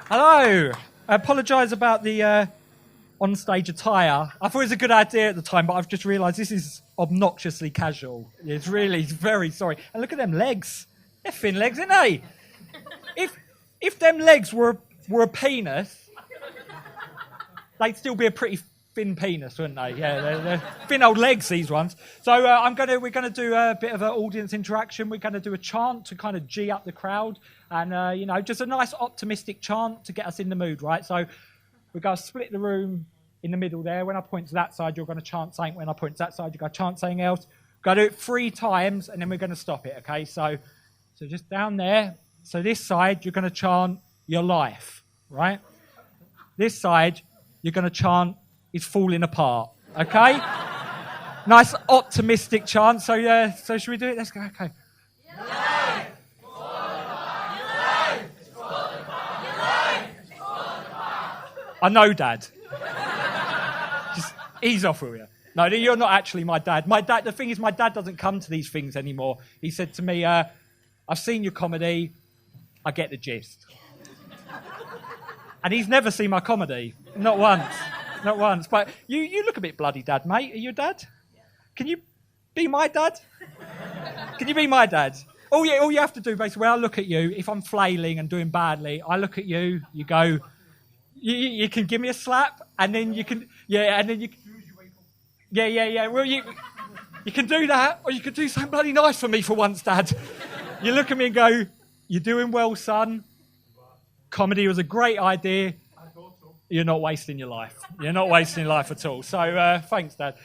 Hello. I apologise about the on-stage attire. I thought it was a good idea at the time, but I've just realised this is obnoxiously casual. It's really very sorry. And look at them legs. They're thin legs, aren't they? If them legs were a penis, they'd still be a pretty thin penis, wouldn't they? Yeah, they're thin old legs, these ones. So we're gonna do a bit of an audience interaction. We're gonna do a chant to kind of G up the crowd, and just a nice optimistic chant to get us in the mood, right? So we're gonna split the room in the middle there. When I point to that side, you're gonna chant something. When I point to that side, you're gonna chant something else. We're gonna do it 3 times, and then we're gonna stop it. Okay? So just down there. So this side, you're gonna chant your life, right? This side, you're gonna chant is falling apart, okay? Nice optimistic chant. So should we do it? Let's go. Okay. I know, Dad. Just ease off, will you? No, you're not actually my dad. My dad. The thing is, my dad doesn't come to these things anymore. He said to me, "I've seen your comedy. I get the gist." And he's never seen my comedy, not once. Not once. But you look a bit bloody, Dad, mate. Are you a dad? Yeah. Can you be my dad? Can you be my dad? All you have to do, basically, when I look at you, if I'm flailing and doing badly, I look at you, you go, you can give me a slap, and then you can, Well, you can do that, or you can do something bloody nice for me for once, Dad. You look at me and go, "You're doing well, son. Comedy was a great idea. You're not wasting your life. You're not wasting your life at all." So thanks, Dad.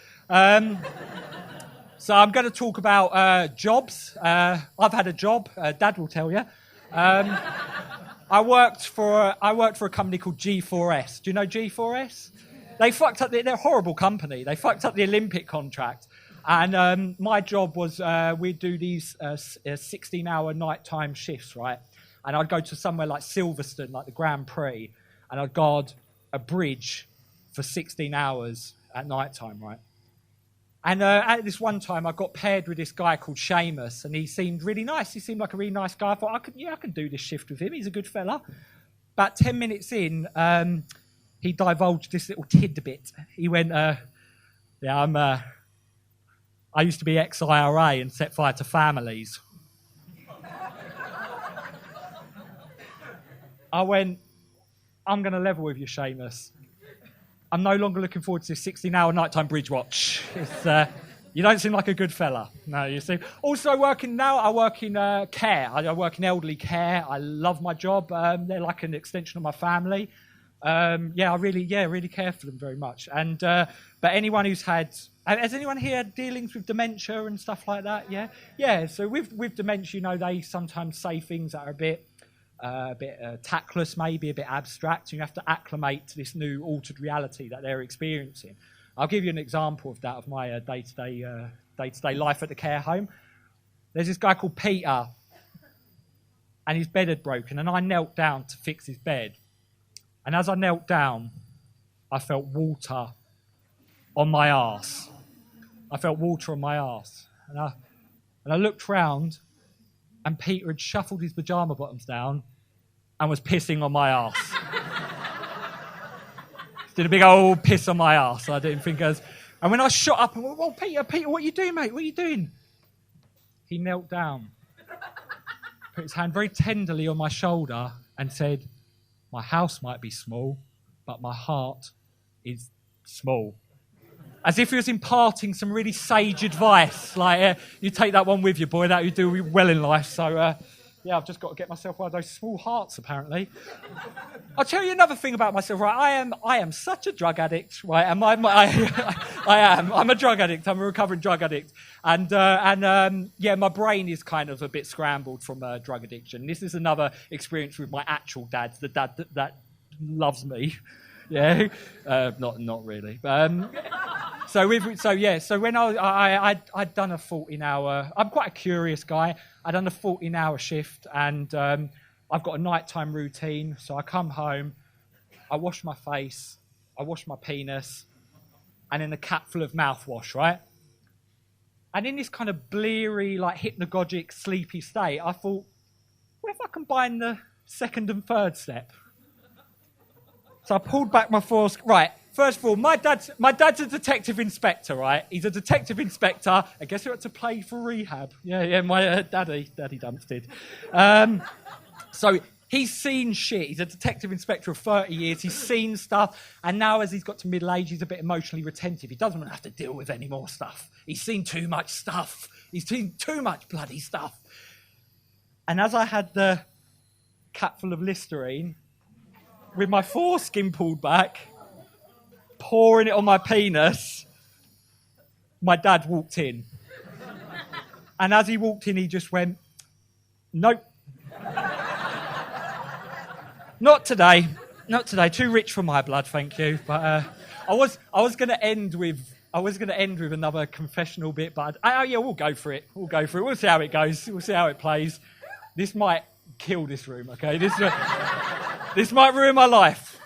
So I'm going to talk about jobs. I've had a job. Dad will tell you. I worked for a company called G4S. Do you know G4S? They fucked up. They're a horrible company. They fucked up the Olympic contract. And my job was we'd do these 16-hour nighttime shifts, right? And I'd go to somewhere like Silverstone, like the Grand Prix, and I'd guard a bridge for 16 hours at night time, right? And at this one time, I got paired with this guy called Seamus, and he seemed really nice. He seemed like a really nice guy. I thought, I can do this shift with him. He's a good fella. About 10 minutes in, he divulged this little tidbit. He went, I used to be ex-IRA and set fire to families. I went, "I'm going to level with you, Seamus. I'm no longer looking forward to this 16-hour nighttime bridge watch. You don't seem like a good fella." No, you see. Also working now, I work in care. I work in elderly care. I love my job. They're like an extension of my family. I really care for them very much. And but anyone who's has anyone here had dealings with dementia and stuff like that? Yeah. So with dementia, they sometimes say things that are a bit tactless, maybe a bit abstract. You have to acclimate to this new altered reality that they're experiencing. I'll give you an example of that, of my day-to-day life at the care home. There's this guy called Peter, and his bed had broken, and I knelt down to fix his bed. And as I knelt down, I felt water on my arse. And I looked round, and Peter had shuffled his pyjama bottoms down and was pissing on my arse. Did a big old piss on my arse. I didn't think I was... And when I shot up and went, "Well, Peter, what are you doing, mate? What are you doing?" He knelt down, put his hand very tenderly on my shoulder and said, "My house might be small, but my heart is small." As if he was imparting some really sage advice. Like, you take that one with you, boy. That you do well in life. So, I've just got to get myself one of those small hearts, apparently. I'll tell you another thing about myself, right? I am such a drug addict, right? And I am. I'm a drug addict. I'm a recovering drug addict. And my brain is kind of a bit scrambled from drug addiction. This is another experience with my actual dad, the dad that loves me. Yeah, not really. So when I'd done a 14-hour, I'm quite a curious guy. I'd done a 14-hour shift, and I've got a nighttime routine. So I come home, I wash my face, I wash my penis, and then a cap full of mouthwash, right? And in this kind of bleary, like hypnagogic, sleepy state, I thought, what if I combine the second and third step? So I pulled back my foreskin. Right, first of all, my dad's a detective inspector, right? He's a detective inspector. I guess who had to play for rehab. Yeah, my Daddy Dumps did. So he's seen shit. He's a detective inspector of 30 years. He's seen stuff. And now as he's got to middle age, he's a bit emotionally retentive. He doesn't want to have to deal with any more stuff. He's seen too much stuff. He's seen too much bloody stuff. And as I had the cap full of Listerine, with my foreskin pulled back, pouring it on my penis, my dad walked in. And as he walked in, he just went, nope. Not today. Too rich for my blood, thank you. But I was going to end with another confessional bit, but we'll go for it. We'll see how it goes. We'll see how it plays. This might kill this room, okay? This might ruin my life.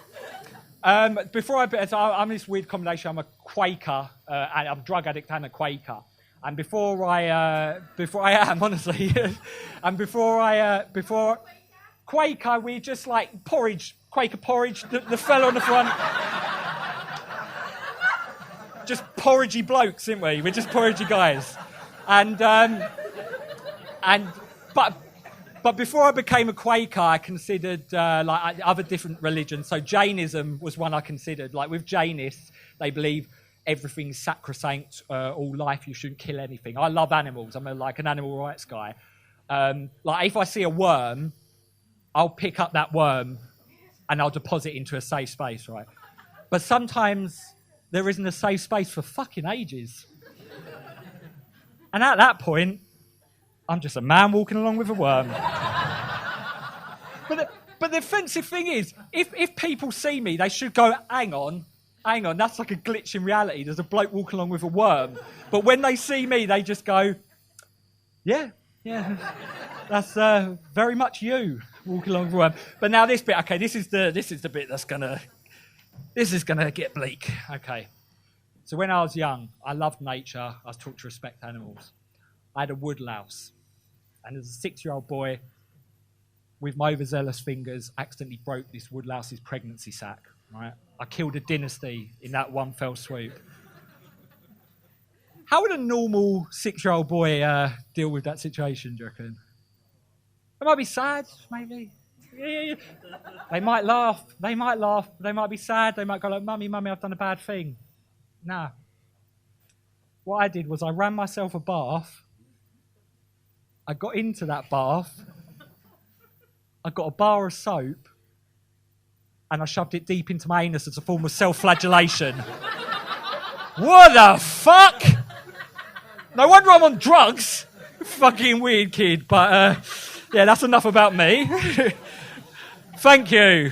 Before I'm this weird combination. I'm a Quaker, and I'm a drug addict and a Quaker. And before I am honestly, and before Quaker, we just like porridge, Quaker porridge. The fella on the front, just porridgey blokes, isn't we? We're just porridgey guys, But before I became a Quaker, I considered other different religions. So Jainism was one I considered. Like with Jainists, they believe everything's sacrosanct, all life, you shouldn't kill anything. I love animals. I'm an animal rights guy. If I see a worm, I'll pick up that worm and I'll deposit it into a safe space, right? But sometimes there isn't a safe space for fucking ages. And at that point, I'm just a man walking along with a worm. But the offensive thing is, if people see me, they should go, hang on, that's like a glitch in reality. There's a bloke walking along with a worm. But when they see me, they just go, yeah, that's very much you walking along with a worm. But now this bit, okay, this is the bit this is gonna get bleak. Okay. So when I was young, I loved nature. I was taught to respect animals. I had a woodlouse. And as a 6-year-old boy, with my overzealous fingers, accidentally broke this woodlouse's pregnancy sac, right? I killed a dynasty in that one fell swoop. How would a normal 6-year-old boy deal with that situation, do you reckon? They might be sad, maybe. Yeah. They might laugh. They might be sad. They might go like, Mummy, I've done a bad thing. Nah. What I did was I ran myself a bath. I got into that bath. I got a bar of soap. And I shoved it deep into my anus as a form of self-flagellation. What the fuck? No wonder I'm on drugs. Fucking weird kid. But, yeah, that's enough about me. Thank you.